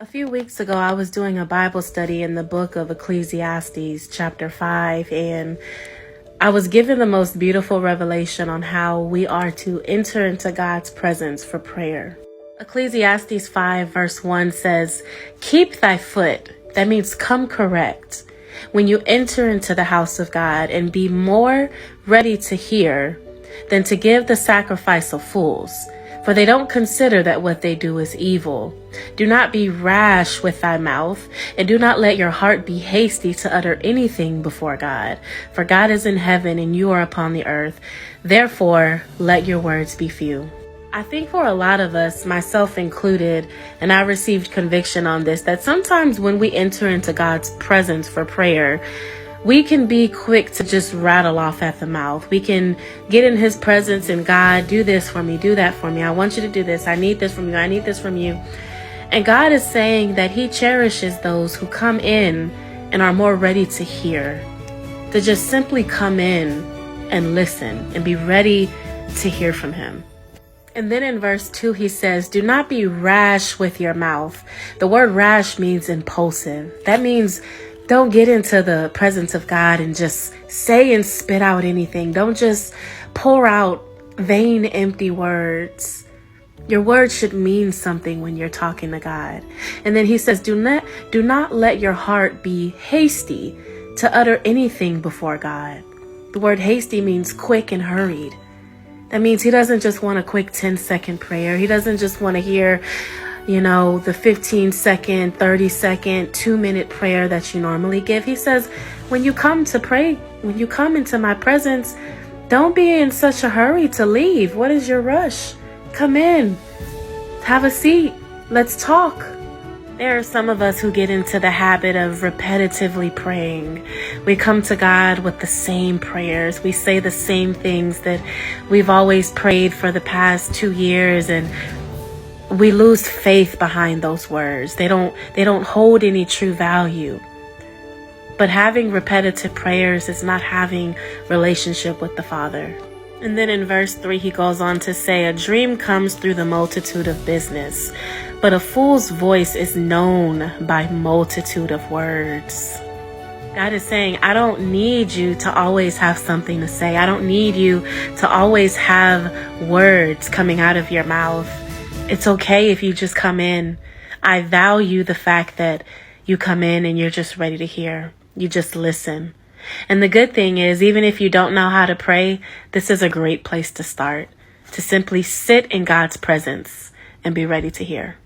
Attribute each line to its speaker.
Speaker 1: A few weeks ago, I was doing a Bible study in the book of Ecclesiastes, chapter 5, and I was given the most beautiful revelation on how we are to enter into God's presence for prayer. Ecclesiastes 5 verse 1 says, "Keep thy foot," that means come correct, "when you enter into the house of God, and be more ready to hear than to give the sacrifice of fools. For they don't consider that what they do is evil. Do not be rash with thy mouth, and do not let your heart be hasty to utter anything before God. For God is in heaven, and you are upon the earth. Therefore, let your words be few." I think for a lot of us, myself included, and I received conviction on this, that sometimes when we enter into God's presence for prayer, we can be quick to just rattle off at the mouth. We can get in his presence and, "God, do this for me, do that for me. I want you to do this. I need this from you. I need this from you." And God is saying that he cherishes those who come in and are more ready to hear, to just simply come in and listen and be ready to hear from him. And then in verse 2, he says, "Do not be rash with your mouth." The word rash means impulsive. That means don't get into the presence of God and just say and spit out anything. Don't just pour out vain, empty words. Your words should mean something when you're talking to God. And then he says, do not let your heart be hasty to utter anything before God. The word hasty means quick and hurried. That means he doesn't just want a quick 10-second prayer. He doesn't just want to hear, the 15-second, 30-second, 2-minute prayer that you normally give. He says, when you come to pray, when you come into my presence, don't be in such a hurry to leave. What is your rush? Come in, have a seat, let's talk. There are some of us who get into the habit of repetitively praying. We come to God with the same prayers. We say the same things that we've always prayed for the past 2 years, and we lose faith behind those words. They don't hold any true value. But having repetitive prayers is not having relationship with the Father. And then in verse 3, he goes on to say, "A dream comes through the multitude of business, but a fool's voice is known by multitude of words." God is saying, I don't need you to always have something to say. I don't need you to always have words coming out of your mouth. It's okay if you just come in. I value the fact that you come in and you're just ready to hear. You just listen. And the good thing is, even if you don't know how to pray, this is a great place to start, to simply sit in God's presence and be ready to hear.